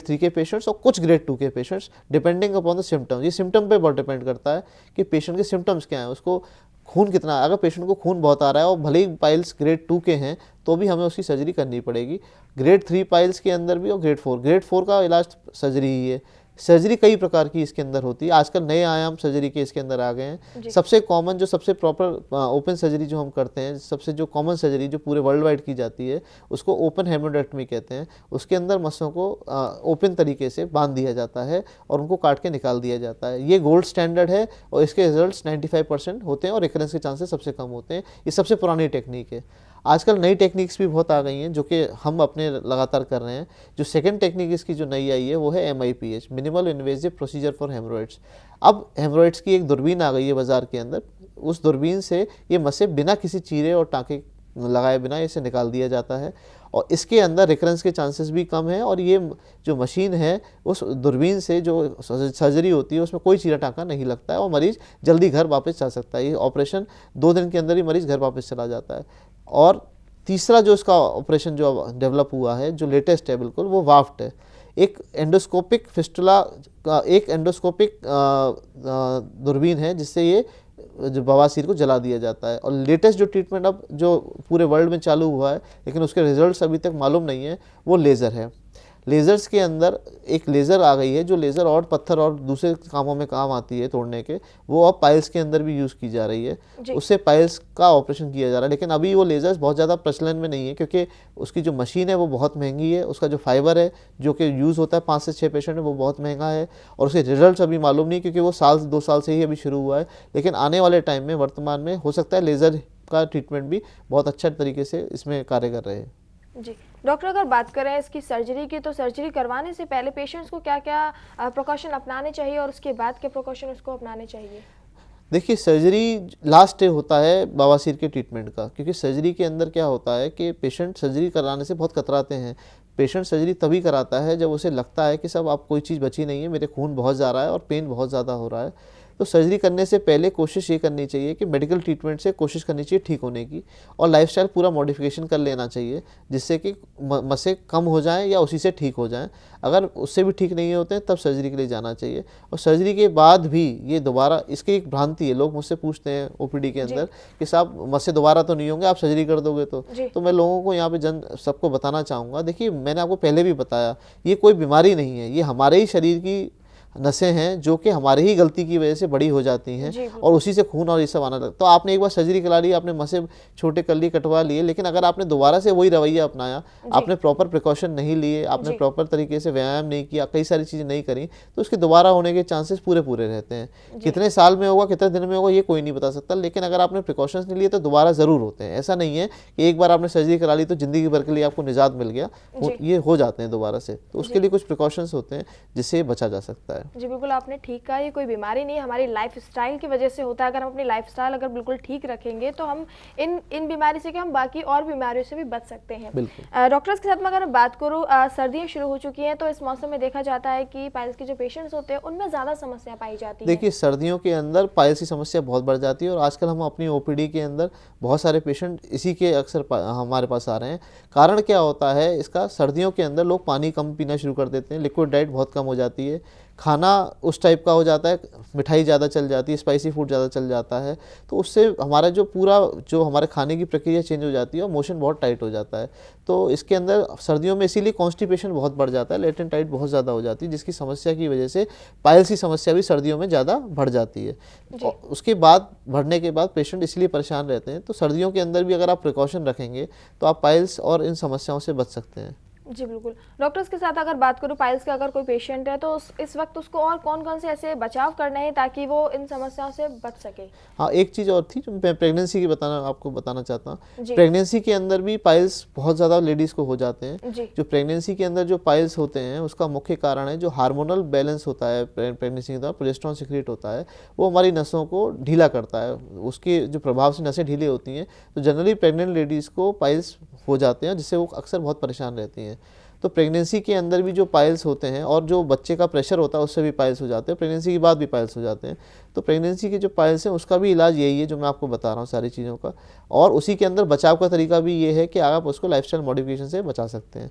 3 के पेशेंट्स और कुछ ग्रेड 2 के patients, depending upon the symptom. ये सिम्टम पे बहुत डिपेंड करता है कि पेशेंट के सिम्टम्स क्या हैं, उसको खून कितना है। अगर पेशेंट को खून बहुत आ रहा है और भले ही पाइल्स ग्रेड 2 के हैं, तो भी हमें उसकी सर्जरी करनी पड़ेगी। ग्रेड 3 पाइल्स के अंदर भी और ग्रेड 4 का इलाज सर्जरी ही है। सर्जरी कई प्रकार की इसके अंदर होती है, आजकल नए आयाम सर्जरी के इसके अंदर आ गए हैं। सबसे कॉमन, जो सबसे प्रॉपर ओपन सर्जरी जो हम करते हैं, सबसे जो कॉमन सर्जरी जो पूरे वर्ल्ड वाइड की जाती है, उसको ओपन हेमियोडेक्टमी कहते हैं। उसके अंदर मस्सों को ओपन तरीके से बांध दिया जाता है और उनको काट के निकाल दिया जाता है। ये गोल्ड स्टैंडर्ड है और इसके रिजल्ट्स 95% होते हैं और रिकरेंस के चांसेस सबसे कम होते हैं। ये सबसे पुरानी टेक्निक है। आजकल नई टेक्निक्स भी बहुत आ गई हैं जो कि हम अपने लगातार कर रहे हैं। जो सेकंड टेक्निक इसकी जो नई आई है वो है MIPH, minimal invasive procedure for haemorrhoids. अब हेमरोइड्स की एक दूरबीन आ गई है बाजार के अंदर। उस दूरबीन से ये मस्से बिना किसी चीरे और टाँके लगाए बिना इसे निकाल दिया जाता है और इसके अंदर रिकरेंस के चांसेस भी कम हैं। और ये जो मशीन है, उस दूरबीन से जो सर्जरी होती है उसमें कोई चीरा टाँका नहीं लगता है और मरीज़ जल्दी घर वापस जा सकता है। ये ऑपरेशन 2 दिन के अंदर ही मरीज़ घर वापस चला जाता है। और तीसरा जो इसका ऑपरेशन जो डेवलप हुआ है, जो लेटेस्ट है बिल्कुल, वो वाफ्ट है। एक एंडोस्कोपिक फिस्टुला का, एक एंडोस्कोपिक दूरबीन है जिससे ये जो बवासीर को जला दिया जाता है। और लेटेस्ट जो ट्रीटमेंट अब जो पूरे वर्ल्ड में चालू हुआ है, लेकिन उसके रिजल्ट्स अभी तक मालूम नहीं है, वो लेज़र है। लेज़र्स के अंदर एक लेज़र आ गई है जो लेज़र और पत्थर और दूसरे कामों में काम आती है तोड़ने के, वो अब पाइल्स के अंदर भी यूज़ की जा रही है। उससे पाइल्स का ऑपरेशन किया जा रहा है। लेकिन अभी वो लेज़र्स बहुत ज़्यादा प्रचलन में नहीं है क्योंकि उसकी जो मशीन है वो बहुत महंगी है, उसका जो फाइबर है जो कि यूज़ होता है 5 से 6 पेशेंट में, वो बहुत महंगा है और उसके रिजल्ट्स अभी मालूम नहीं क्योंकि वो 2 साल से ही अभी शुरू हुआ है। लेकिन आने वाले टाइम में, वर्तमान में, हो सकता है लेज़र का ट्रीटमेंट भी बहुत अच्छा तरीके से इसमें कार्य कर रहे हैं। जी डॉक्टर, अगर बात करें इसकी सर्जरी की, तो सर्जरी करवाने से पहले पेशेंट्स को क्या क्या प्रिकॉशन अपनाने चाहिए और उसके बाद के प्रिकॉशन उसको अपनाने चाहिए? देखिए, सर्जरी लास्ट स्टेज होता है बवासीर के ट्रीटमेंट का, क्योंकि सर्जरी के अंदर क्या होता है कि पेशेंट सर्जरी कराने से बहुत कतराते हैं। पेशेंट सर्जरी तभी कराता है जब उसे लगता है कि सब अब कोई चीज़ बची नहीं है, मेरे खून बहुत जा रहा है और पेन बहुत ज़्यादा हो रहा है। तो सर्जरी करने से पहले कोशिश ये करनी चाहिए कि मेडिकल ट्रीटमेंट से कोशिश करनी चाहिए ठीक होने की, और लाइफस्टाइल पूरा मॉडिफिकेशन कर लेना चाहिए जिससे कि मस्से कम हो जाएं या उसी से ठीक हो जाएं। अगर उससे भी ठीक नहीं होते हैं तब सर्जरी के लिए जाना चाहिए। और सर्जरी के बाद भी ये दोबारा, इसकी एक भ्रांति है, लोग मुझसे पूछते हैं OPD के अंदर कि साहब मस्से दोबारा तो नहीं होंगे, आप सर्जरी कर दोगे तो मैं लोगों को यहाँ पे सबको बताना चाहूँगा, देखिए मैंने आपको पहले भी बताया, ये कोई बीमारी नहीं है, ये हमारे ही शरीर की नसें हैं जो कि हमारी ही गलती की वजह से बड़ी हो जाती हैं और उसी से खून और ये सब आना लगता है। तो आपने एक बार सर्जरी करा ली, आपने मसें छोटे कर लिए, कटवा लिए, लेकिन अगर आपने दोबारा से वही रवैया अपनाया, आपने प्रॉपर प्रिकॉशन नहीं लिए, आपने प्रॉपर तरीके से व्यायाम नहीं किया, कई सारी चीज़ें नहीं करी, तो उसके दोबारा होने के चांसेस पूरे रहते हैं। कितने साल में होगा, कितने दिन में होगा, ये कोई नहीं बता सकता, लेकिन अगर आपने प्रिकॉशंस नहीं लिए तो दोबारा ज़रूर होते हैं। ऐसा नहीं है कि एक बार आपने सर्जरी करा ली तो ज़िंदगी भर के लिए आपको निजात मिल गया, ये हो जाते हैं दोबारा से। तो उसके लिए कुछ प्रिकॉशंस होते हैं जिससे बचा जा सकता है। जी बिल्कुल, आपने ठीक कहा, ये कोई बीमारी नहीं है, हमारी लाइफस्टाइल की वजह से होता है। अगर हम अपनी लाइफस्टाइल अगर बिल्कुल ठीक रखेंगे तो हम इन बीमारी से, कि हम बाकी और बीमारियों से भी बच सकते हैं। डॉक्टर्स के साथ में अगर मैं बात करूँ, सर्दियाँ शुरू हो चुकी हैं, तो इस मौसम में देखा जाता है कि पाइल्स के जो पेशेंट्स होते हैं उनमें ज़्यादा समस्या पाई जाती है। देखिए, सर्दियों के अंदर पाइल्स की समस्या बहुत बढ़ जाती है और आजकल हम अपनी ओपीडी के अंदर बहुत सारे पेशेंट इसी के अक्सर हमारे पास आ रहे हैं। कारण क्या होता है इसका, सर्दियों के अंदर लोग पानी कम पीना शुरू कर देते हैं, लिक्विड डाइट बहुत कम हो जाती है, खाना उस टाइप का हो जाता है, मिठाई ज़्यादा चल जाती है, स्पाइसी फूड ज़्यादा चल जाता है, तो उससे हमारा जो हमारे खाने की प्रक्रिया चेंज हो जाती है और मोशन बहुत टाइट हो जाता है। तो इसके अंदर सर्दियों में इसीलिए कॉन्स्टिपेशन बहुत बढ़ जाता है, लेटेंटाइट बहुत ज़्यादा हो जाती है, जिसकी समस्या की वजह से पाइल्स की समस्या भी सर्दियों में ज़्यादा बढ़ जाती है। और उसके बाद बढ़ने के बाद पेशेंट इसलिए परेशान रहते हैं। तो सर्दियों के अंदर भी अगर आप प्रिकॉशन रखेंगे तो आप पाइल्स और इन समस्याओं से बच सकते हैं। जी बिल्कुल। डॉक्टर्स के साथ अगर बात करूँ, पाइल्स का अगर कोई पेशेंट है तो इस वक्त उसको और कौन कौन से ऐसे बचाव करने हैं ताकि वो इन समस्याओं से बच सके? हाँ, एक चीज़ और थी जो मैं प्रेगनेंसी की आपको बताना चाहता हूँ। प्रेगनेंसी के अंदर भी पाइल्स बहुत ज़्यादा लेडीज़ को हो जाते हैं। जो प्रेगनेंसी के अंदर जो पाइल्स होते हैं उसका मुख्य कारण है जो हार्मोनल बैलेंस होता है प्रेगनेंसी के दौरान, प्रोजेस्टेरोन सीक्रेट होता है, वो हमारी नसों को ढीला करता है। उसके जो प्रभाव से नसें ढीली होती हैं, तो जनरली प्रेग्नेंट लेडीज़ को पाइल्स हो जाते हैं, जिससे वो अक्सर बहुत परेशान रहती हैं। तो प्रेगनेंसी के अंदर भी जो पाइल्स होते हैं और जो बच्चे का प्रेशर होता है उससे भी पाइल्स हो जाते हैं, प्रेगनेंसी के बाद भी पाइल्स हो जाते हैं। तो प्रेगनेंसी के जो पाइल्स हैं उसका भी इलाज यही है जो मैं आपको बता रहा हूँ सारी चीज़ों का, और उसी के अंदर बचाव का तरीका भी ये है कि आप उसको लाइफस्टाइल मॉडिफिकेशन से बचा सकते हैं।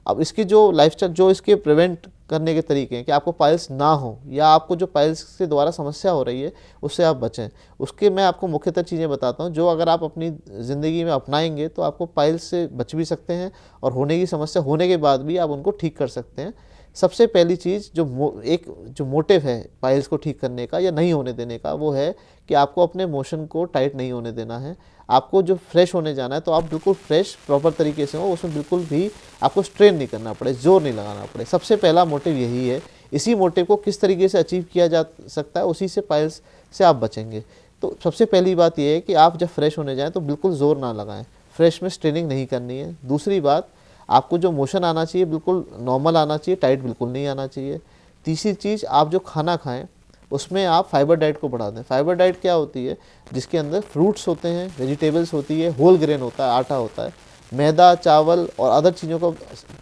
अब इसकी जो लाइफस्टाइल, जो इसके प्रिवेंट करने के तरीके हैं कि आपको पाइल्स ना हो या आपको जो पाइल्स से दोबारा समस्या हो रही है उससे आप बचें, उसके मैं आपको मुख्यतः चीज़ें बताता हूँ जो अगर आप अपनी ज़िंदगी में अपनाएंगे तो आपको पाइल्स से बच भी सकते हैं और होने की समस्या होने के बाद भी आप उनको ठीक कर सकते हैं। सबसे पहली चीज़ जो मोटिव है पाइल्स को ठीक करने का या नहीं होने देने का, वो है कि आपको अपने मोशन को टाइट नहीं होने देना है। आपको जो फ्रेश होने जाना है तो आप बिल्कुल फ्रेश प्रॉपर तरीके से हो, उसमें बिल्कुल भी आपको स्ट्रेन नहीं करना पड़े, जोर नहीं लगाना पड़े। सबसे पहला मोटिव यही है। इसी मोटिव को किस तरीके से अचीव किया जा सकता है, उसी से पाइल्स से आप बचेंगे। तो सबसे पहली बात यह है कि आप जब फ्रेश होने जाएँ तो बिल्कुल ज़ोर ना लगाएं, फ्रेश में स्ट्रेनिंग नहीं करनी है। दूसरी बात, आपको जो मोशन आना चाहिए बिल्कुल नॉर्मल आना चाहिए, टाइट बिल्कुल नहीं आना चाहिए। तीसरी चीज़, आप जो खाना खाएं उसमें आप फाइबर डाइट को बढ़ा दें। फाइबर डाइट क्या होती है, जिसके अंदर फ्रूट्स होते हैं, वेजिटेबल्स होती है, होल ग्रेन होता है, आटा होता है। मैदा, चावल और अदर चीज़ों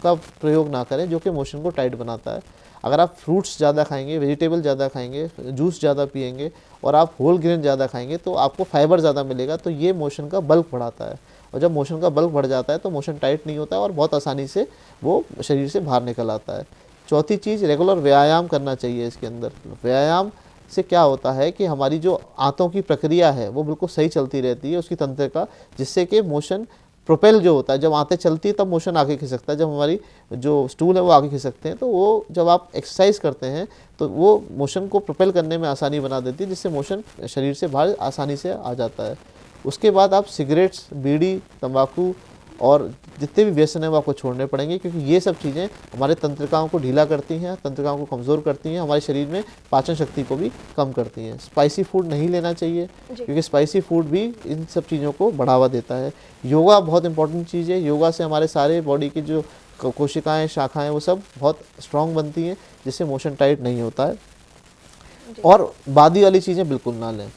का प्रयोग ना करें जो कि मोशन को टाइट बनाता है। अगर आप फ्रूट्स ज़्यादा खाएंगे, वेजिटेबल ज़्यादा खाएंगे, जूस ज़्यादा पिएंगे और आप होल ग्रेन ज़्यादा खाएंगे तो आपको फाइबर ज़्यादा मिलेगा, तो ये मोशन का बल्क बढ़ाता है। और जब मोशन का बल्क बढ़ जाता है तो मोशन टाइट नहीं होता है और बहुत आसानी से वो शरीर से बाहर निकल आता है। चौथी चीज़, रेगुलर व्यायाम करना चाहिए। इसके अंदर व्यायाम से क्या होता है कि हमारी जो आंतों की प्रक्रिया है वो बिल्कुल सही चलती रहती है उसकी तंत्रिका, जिससे कि मोशन प्रोपेल जो होता है, जब आंतें चलती है तब मोशन आगे खिसकता है, जब हमारी जो स्टूल है वो आगे खिसकते हैं, तो वो जब आप एक्सरसाइज करते हैं तो वो मोशन को प्रोपेल करने में आसानी बना देती है, जिससे मोशन शरीर से बाहर आसानी से आ जाता है। उसके बाद आप सिगरेट्स, बीड़ी, तंबाकू और जितने भी व्यसन हैं वो आपको छोड़ने पड़ेंगे, क्योंकि ये सब चीज़ें हमारे तंत्रिकाओं को ढीला करती हैं, तंत्रिकाओं को कमज़ोर करती हैं, हमारे शरीर में पाचन शक्ति को भी कम करती हैं। स्पाइसी फूड नहीं लेना चाहिए क्योंकि स्पाइसी फूड भी इन सब चीज़ों को बढ़ावा देता है। योगा बहुत इंपॉर्टेंट चीज़ है। योगा से हमारे सारे बॉडी की जो कोशिकाएँ, शाखाएँ, वो सब बहुत स्ट्रॉन्ग बनती हैं, जिससे मोशन टाइट नहीं होता है। और बादी वाली चीज़ें बिल्कुल ना लें।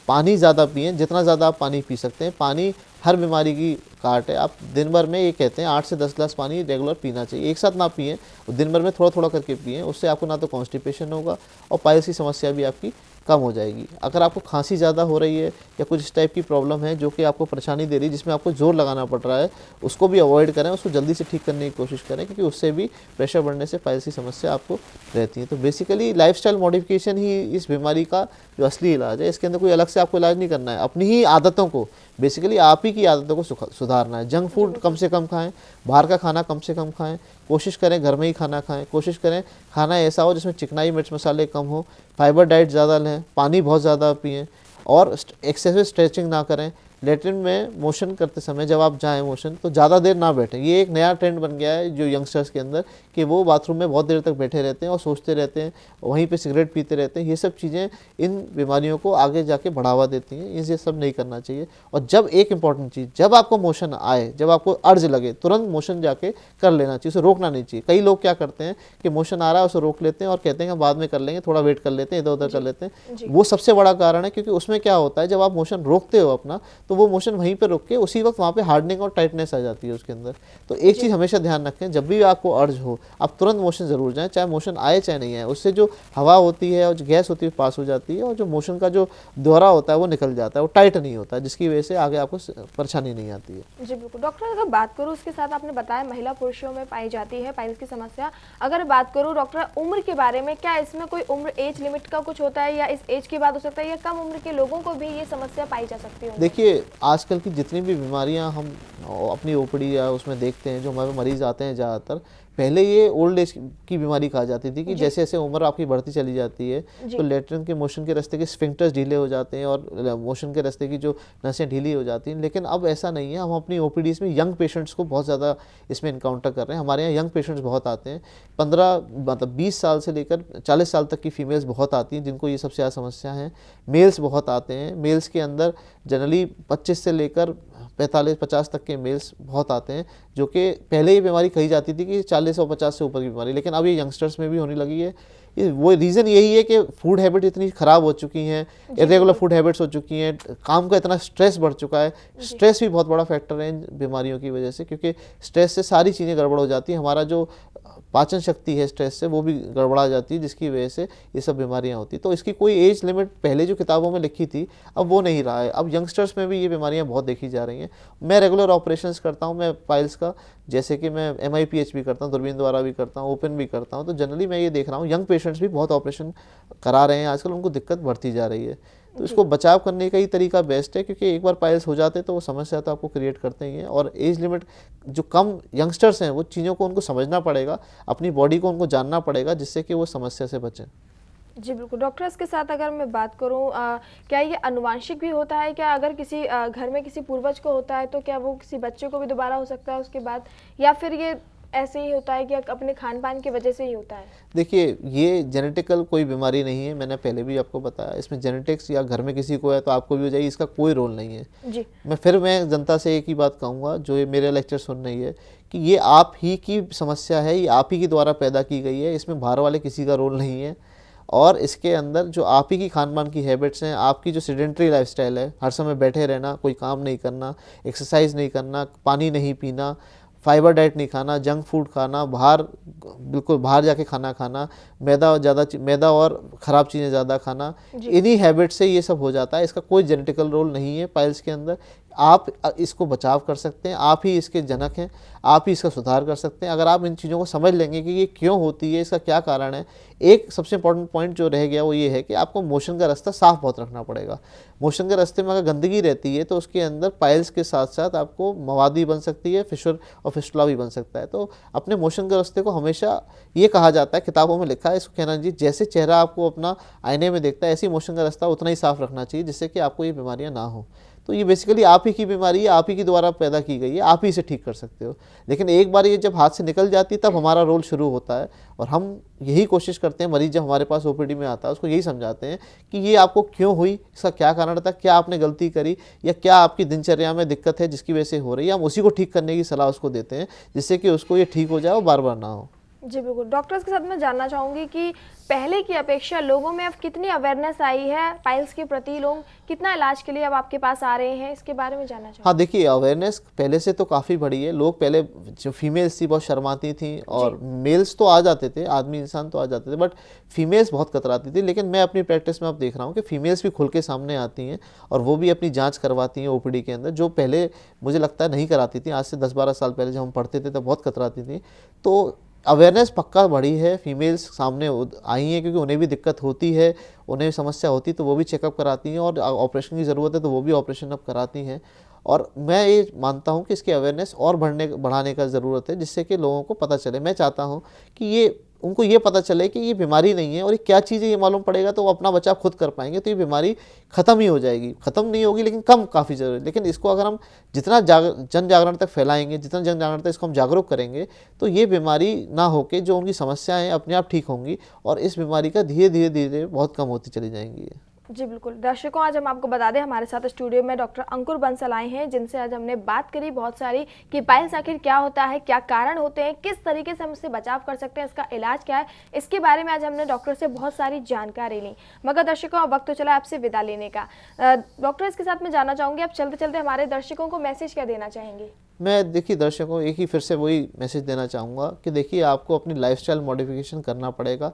पानी ज़्यादा पिएं, जितना ज़्यादा आप पानी पी सकते हैं। पानी हर बीमारी की काट है। आप दिन भर में, ये कहते हैं 8 से 10 ग्लास पानी रेगुलर पीना चाहिए, एक साथ ना पिएं, दिन भर में थोड़ा थोड़ा करके पिएं। उससे आपको ना तो कॉन्स्टिपेशन होगा और पाइल्स की समस्या भी आपकी कम हो जाएगी। अगर आपको खांसी ज़्यादा हो रही है या कुछ इस टाइप की प्रॉब्लम है जो कि आपको परेशानी दे रही है, जिसमें आपको जोर लगाना पड़ रहा है, उसको भी अवॉइड करें, उसको जल्दी से ठीक करने की कोशिश करें, क्योंकि उससे भी प्रेशर बढ़ने से पाइल्स की समस्या आपको रहती है। तो बेसिकली लाइफस्टाइल मॉडिफिकेशन ही इस बीमारी का जो असली इलाज है। इसके अंदर कोई अलग से आपको इलाज नहीं करना है। अपनी ही आदतों को बेसिकली आप ही की आदतों को सुधारना है। जंक फूड कम से कम खाएं, बाहर का खाना कम से कम खाएं, कोशिश करें घर में ही खाना खाएं, कोशिश करें खाना ऐसा हो जिसमें चिकनाई मिर्च मसाले कम हो, फाइबर डाइट ज़्यादा लें, पानी बहुत ज़्यादा पिएं और एक्सेसिव स्ट्रेचिंग ना करें। लेटरिन में मोशन करते समय जब आप जाएं मोशन तो ज़्यादा देर ना बैठें। ये एक नया ट्रेंड बन गया है जो यंगस्टर्स के अंदर कि वो बाथरूम में बहुत देर तक बैठे रहते हैं और सोचते रहते हैं, वहीं पे सिगरेट पीते रहते हैं। ये सब चीज़ें इन बीमारियों को आगे जाके बढ़ावा देती हैं, ये सब नहीं करना चाहिए। और जब एक इम्पॉर्टेंट चीज़, जब आपको मोशन आए, जब आपको अर्ज लगे, तुरंत मोशन जाके कर लेना चाहिए, उसे रोकना नहीं चाहिए। कई लोग क्या करते हैं कि मोशन आ रहा है उसे रोक लेते हैं और कहते हैं कि बाद में कर लेंगे, थोड़ा वेट कर लेते हैं, इधर उधर कर लेते हैं। वो सबसे बड़ा कारण है, क्योंकि उसमें क्या होता है जब आप मोशन रोकते हो अपना, तो वो मोशन वहीं पर रुक के उसी वक्त वहाँ पे हार्डनिंग और टाइटनेस आ जाती है उसके अंदर। तो एक चीज़ हमेशा ध्यान रखें, जब भी आपको अर्ज हो आप तुरंत मोशन ज़रूर जाएं, चाहे मोशन आए चाहे नहीं आए। उससे जो हवा होती है और जो गैस होती है पास हो जाती है और जो मोशन का जो दौरा होता है वो निकल जाता है, वो टाइट नहीं होता, जिसकी वजह से आगे आपको परेशानी नहीं आती है। जी बिल्कुल। डॉक्टर अगर बात करूँ उसके साथ, आपने बताया महिला पुरुषों में पाई जाती है पाइल्स की समस्या। अगर बात करूँ डॉक्टर उम्र के बारे में, क्या इसमें कोई उम्र एज लिमिट का कुछ होता है या इस एज के बाद हो सकता है या कम उम्र के लोगों को भी ये समस्या पाई जा सकती है? देखिए आजकल की जितनी भी बीमारियां हम अपनी ओपीडी या उसमें देखते हैं, जो हमारे मरीज आते हैं ज़्यादातर, पहले ये ओल्ड एज की बीमारी कहा जाती थी कि जैसे जैसे उम्र आपकी बढ़ती चली जाती है तो लेटरिन के मोशन के रास्ते के स्फिंक्टर्स ढीले हो जाते हैं और मोशन के रास्ते की जो नसें ढीली हो जाती हैं। लेकिन अब ऐसा नहीं है, हम अपनी ओपीडीज में यंग पेशेंट्स को बहुत ज़्यादा इसमें इनकाउंटर कर रहे हैं। हमारे यहाँ यंग पेशेंट्स बहुत आते हैं, 20 साल से लेकर 40 साल तक की फीमेल्स बहुत आती हैं जिनको ये सबसे ज़्यादा समस्या है। मेल्स बहुत आते हैं, मेल्स के अंदर जनरली 25 से लेकर 45-50 तक के मेल्स बहुत आते हैं, जो कि पहले ये बीमारी कही जाती थी कि 40 और 50 से ऊपर की बीमारी, लेकिन अब ये यंगस्टर्स में भी होने लगी है। वो रीज़न यही है कि फूड हैबिट इतनी ख़राब हो चुकी हैं, इरेगुलर फूड हैबिट्स हो चुकी हैं, काम का इतना स्ट्रेस बढ़ चुका है। स्ट्रेस भी बहुत बड़ा फैक्टर है इन बीमारियों की वजह से, क्योंकि स्ट्रेस से सारी चीज़ें गड़बड़ हो जाती हैं। हमारा जो पाचन शक्ति है स्ट्रेस से वो भी गड़बड़ा जाती है, जिसकी वजह से ये सब बीमारियां होती। तो इसकी कोई एज लिमिट पहले जो किताबों में लिखी थी अब वो नहीं रहा है। अब यंगस्टर्स में भी ये बीमारियां बहुत देखी जा रही हैं। मैं रेगुलर ऑपरेशंस करता हूं मैं पाइल्स का, जैसे कि मैं MIPH भी करता हूं, दूरबीन द्वारा भी करता हूं, ओपन भी करता हूं। तो जनरली मैं ये देख रहा हूँ यंग पेशेंट्स भी बहुत ऑपरेशन करा रहे हैं आजकल, उनको दिक्कत बढ़ती जा रही है। तो इसको बचाव करने का ही तरीका बेस्ट है, क्योंकि एक बार पाइल्स हो जाते तो वो समस्या तो आपको क्रिएट करते ही हैं। और एज लिमिट जो कम यंगस्टर्स हैं वो चीज़ों को उनको समझना पड़ेगा, अपनी बॉडी को उनको जानना पड़ेगा, जिससे कि वो समस्या से बचें। जी बिल्कुल। डॉक्टर इसके साथ अगर मैं बात करूं, क्या ये अनुवांशिक भी होता है? क्या अगर किसी घर में किसी पूर्वज को होता है तो क्या वो किसी बच्चे को भी दोबारा हो सकता है उसके बाद, या फिर ये ऐसे ही होता है कि अपने खान पान की वजह से ही होता है? देखिए ये जेनेटिकल कोई बीमारी नहीं है, मैंने पहले भी आपको बताया। इसमें जेनेटिक्स या घर में किसी को है तो आपको भी हो जाएगी, इसका कोई रोल नहीं है जी। मैं जनता से एक ही बात कहूँगा जो ये मेरे लेक्चर सुन रही है कि ये आप ही की समस्या है, ये आप ही के द्वारा पैदा की गई है, इसमें बाहर वाले किसी का रोल नहीं है। और इसके अंदर जो आप ही की खान पान की हैबिट्स हैं, आपकी जो सेडेंटरी लाइफस्टाइल है, हर समय बैठे रहना, कोई काम नहीं करना, एक्सरसाइज नहीं करना, पानी नहीं पीना, फाइबर डाइट नहीं खाना, जंक फूड खाना, बिल्कुल बाहर जाके खाना खाना, मैदा और ख़राब चीज़ें ज़्यादा खाना, इन्हीं हैबिट से ये सब हो जाता है। इसका कोई जेनेटिकल रोल नहीं है पाइल्स के अंदर। आप इसको बचाव कर सकते हैं, आप ही इसके जनक हैं, आप ही इसका सुधार कर सकते हैं। अगर आप इन चीज़ों को समझ लेंगे कि ये क्यों होती है, इसका क्या कारण है। एक सबसे इंपॉर्टेंट पॉइंट जो रह गया वो ये है कि आपको मोशन का रास्ता साफ बहुत रखना पड़ेगा। मोशन के रास्ते में अगर गंदगी रहती है तो उसके अंदर पाइल्स के साथ साथ आपको मवाद भी बन सकती है, फिशर और फिस्टुला भी बन सकता है। तो अपने मोशन के रास्ते को हमेशा ये कहा जाता है, किताबों में लिखा है, इसको कहना जी जैसे चेहरा आपको अपना आईने में देखता है, ऐसी मोशन का रास्ता उतना ही साफ रखना चाहिए, जिससे कि आपको ये बीमारियां ना हो। तो ये बेसिकली आप ही की बीमारी है, आप ही की द्वारा पैदा की गई है, आप ही इसे ठीक कर सकते हो। लेकिन एक बार ये जब हाथ से निकल जाती है तब हमारा रोल शुरू होता है, और हम यही कोशिश करते हैं, मरीज जब हमारे पास OPD में आता है उसको यही समझाते हैं कि ये आपको क्यों हुई, इसका क्या कारण था, क्या आपने गलती करी या क्या आपकी दिनचर्या में दिक्कत है जिसकी वजह से हो रही है। हम उसी को ठीक करने की सलाह उसको देते हैं, जिससे कि उसको ये ठीक हो जाए और बार बार ना हो। जी बिल्कुल। डॉक्टर्स के साथ मैं जानना चाहूँगी कि पहले की अपेक्षा लोगों में अब कितनी अवेयरनेस आई है पाइल्स के प्रति, लोग कितना इलाज के लिए अब आपके पास आ रहे हैं, इसके बारे में जानना चाहूँगी। हाँ देखिए, अवेयरनेस पहले से तो काफ़ी बढ़ी है। लोग पहले जो फीमेल्स थी बहुत शर्माती थी, और मेल्स तो आ जाते थे, आदमी इंसान तो आ जाते थे, बट फीमेल्स बहुत कतराती थी। लेकिन मैं अपनी प्रैक्टिस में अब देख रहा हूँ कि फीमेल्स भी खुल के सामने आती हैं और वो भी अपनी जाँच करवाती हैं OPD के अंदर, जो पहले मुझे लगता है नहीं कराती थी। आज से 10-12 साल पहले जब हम पढ़ते थे तब बहुत कतराती थी। तो अवेयरनेस पक्का बढ़ी है, फीमेल्स सामने आई हैं क्योंकि उन्हें भी दिक्कत होती है, उन्हें भी समस्या होती है तो वो भी चेकअप कराती हैं, और ऑपरेशन की ज़रूरत है तो वो भी ऑपरेशन अब कराती हैं। और मैं ये मानता हूँ कि इसकी अवेयरनेस और बढ़ाने का ज़रूरत है, जिससे कि लोगों को पता चले। मैं चाहता हूँ कि ये उनको ये पता चले कि ये बीमारी नहीं है, और ये क्या चीज़ है ये मालूम पड़ेगा तो वो अपना बचाव खुद कर पाएंगे, तो ये बीमारी ख़त्म ही हो जाएगी। ख़त्म नहीं होगी लेकिन कम काफ़ी ज़रूर है। लेकिन इसको अगर हम जितना जन जागरण तक फैलाएंगे, जितना जन जागरण तक इसको हम जागरूक करेंगे, तो ये बीमारी ना होके जो उनकी समस्याएं अपने आप ठीक होंगी, और इस बीमारी का धीरे धीरे धीरे बहुत कम होती चली जाएंगी। जी बिल्कुल। दर्शकों, आज हम आपको बता दें हमारे साथ स्टूडियो में डॉक्टर अंकुर बंसल आए हैं, जिनसे आज हमने बात करी बहुत सारी कि पाइल्स आखिर क्या होता है, क्या कारण होते हैं, किस तरीके से हम इससे बचाव कर सकते हैं, इसका इलाज क्या है, इसके बारे में आज हमने डॉक्टर से बहुत सारी जानकारी ली। मगर दर्शकों, अब वक्त तो चला आपसे विदा लेने का। डॉक्टर, इसके साथ मैं जानना चाहूँगी, आप चलते चलते हमारे दर्शकों को मैसेज क्या देना चाहेंगे? मैं देखिए दर्शकों एक ही फिर से वही मैसेज देना चाहूँगा कि देखिए आपको अपनी लाइफस्टाइल मॉडिफिकेशन करना पड़ेगा।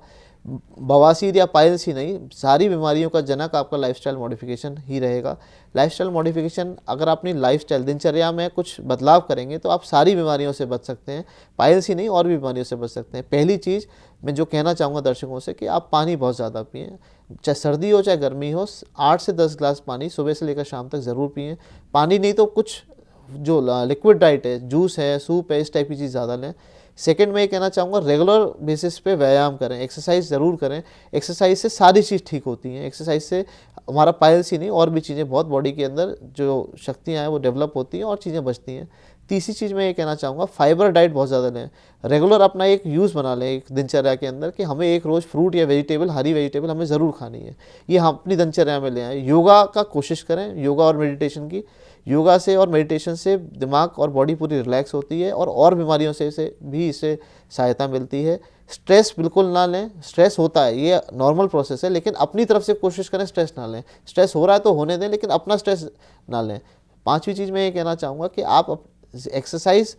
बवासीर या पाइल्स ही नहीं, सारी बीमारियों का जनक आपका लाइफस्टाइल मॉडिफिकेशन ही रहेगा। लाइफस्टाइल मॉडिफिकेशन अगर अपनी लाइफस्टाइल दिनचर्या में कुछ बदलाव करेंगे तो आप सारी बीमारियों से बच सकते हैं, पाइल्स ही नहीं और भी बीमारियों से बच सकते हैं। पहली चीज़ मैं जो कहना चाहूँगा दर्शकों से कि आप पानी बहुत ज़्यादा पिएँ, चाहे सर्दी हो चाहे गर्मी हो, 8 से 10 ग्लास पानी सुबह से लेकर शाम तक ज़रूर पिएँ। पानी नहीं तो कुछ जो लिक्विड डाइट है, जूस है, सूप है, इस टाइप की चीज़ ज़्यादा लें। सेकंड मैं ये कहना चाहूँगा रेगुलर बेसिस पे व्यायाम करें, एक्सरसाइज ज़रूर करें। एक्सरसाइज से सारी चीज़ ठीक होती हैं। एक्सरसाइज से हमारा पाइल्स ही नहीं और भी चीज़ें बहुत बॉडी के अंदर जो शक्तियाँ हैं वो डेवलप होती हैं और चीज़ें बचती हैं। तीसरी चीज़ मैं ये कहना चाहूँगा फाइबर डाइट बहुत ज़्यादा लें। रेगुलर अपना एक यूज़ बना लें एक दिनचर्या के अंदर कि हमें एक रोज़ फ्रूट या वेजिटेबल, हरी वेजिटेबल हमें ज़रूर खानी है, ये हम अपनी दिनचर्या में ले आएँ। योगा का कोशिश करें, योगा और मेडिटेशन की। योगा से और मेडिटेशन से दिमाग और बॉडी पूरी रिलैक्स होती है और बीमारियों से भी इससे सहायता मिलती है। स्ट्रेस बिल्कुल ना लें, स्ट्रेस होता है, ये नॉर्मल प्रोसेस है, लेकिन अपनी तरफ से कोशिश करें स्ट्रेस ना लें। स्ट्रेस हो रहा है तो होने दें, लेकिन अपना स्ट्रेस ना लें। पांचवी चीज़ मैं ये कहना चाहूँगा कि आप एक्सरसाइज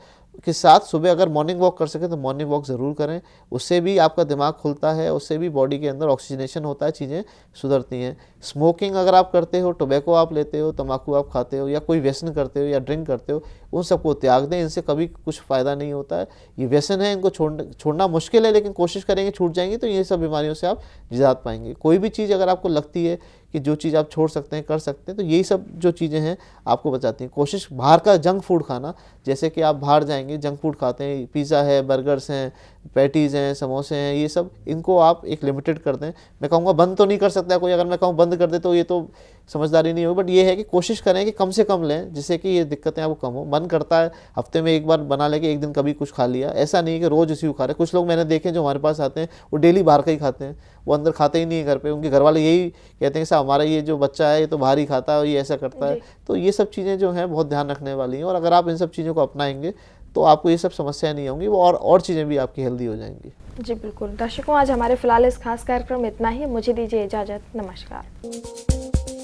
के साथ सुबह अगर मॉर्निंग वॉक कर सकें तो मॉर्निंग वॉक ज़रूर करें। उससे भी आपका दिमाग खुलता है, उससे भी बॉडी के अंदर ऑक्सीजनेशन होता है, चीज़ें सुधरती हैं। स्मोकिंग अगर आप करते हो, टोबैको आप लेते हो, तंबाकू आप खाते हो या कोई व्यसन करते हो या ड्रिंक करते हो, उन सबको त्याग दें। इनसे कभी कुछ फ़ायदा नहीं होता है। ये व्यसन है, इनको छोड़ना मुश्किल है, लेकिन कोशिश करेंगे छूट जाएंगे तो ये सब बीमारियों से आप निजात पाएंगे। कोई भी चीज़ अगर आपको लगती है कि जो चीज़ आप छोड़ सकते हैं, कर सकते हैं, तो यही सब जो चीज़ें हैं आपको बचाती हैं। कोशिश बाहर का जंक फूड खाना, जैसे कि आप बाहर जाएंगे जंक फूड खाते हैं, पिज़्ज़ा है, बर्गर्स हैं, पैटीज़ हैं, समोसे हैं, ये सब इनको आप एक लिमिटेड कर दें। मैं कहूँगा बंद तो नहीं कर सकता कोई, अगर मैं कहूँ बंद कर दे तो ये तो समझदारी नहीं होगी, बट ये है कि कोशिश करें कि कम से कम लें, जिससे कि ये दिक्कतें आपको कम हो। मन करता है हफ्ते में एक बार बना लेके एक दिन कभी कुछ खा लिया, ऐसा नहीं है कि रोज़ उसी को खा रहे। कुछ लोग मैंने देखे जो हमारे पास आते हैं वो डेली बाहर का ही खाते हैं, वो अंदर खाते ही नहीं है घर पे। उनके घर वाले यही कहते हैं कि साहब हमारा ये जो बच्चा है ये तो बाहर ही खाता है, ये ऐसा करता है। तो ये सब चीज़ें जो हैं बहुत ध्यान रखने वाली हैं, और अगर आप इन सब चीज़ों को अपनाएंगे तो आपको ये सब समस्याएं नहीं होंगी, वो और चीज़ें भी आपकी हेल्दी हो जाएंगी। जी बिल्कुल। दर्शकों, आज हमारे फिलहाल इस खास कार्यक्रम में इतना ही। मुझे दीजिए इजाज़त। नमस्कार।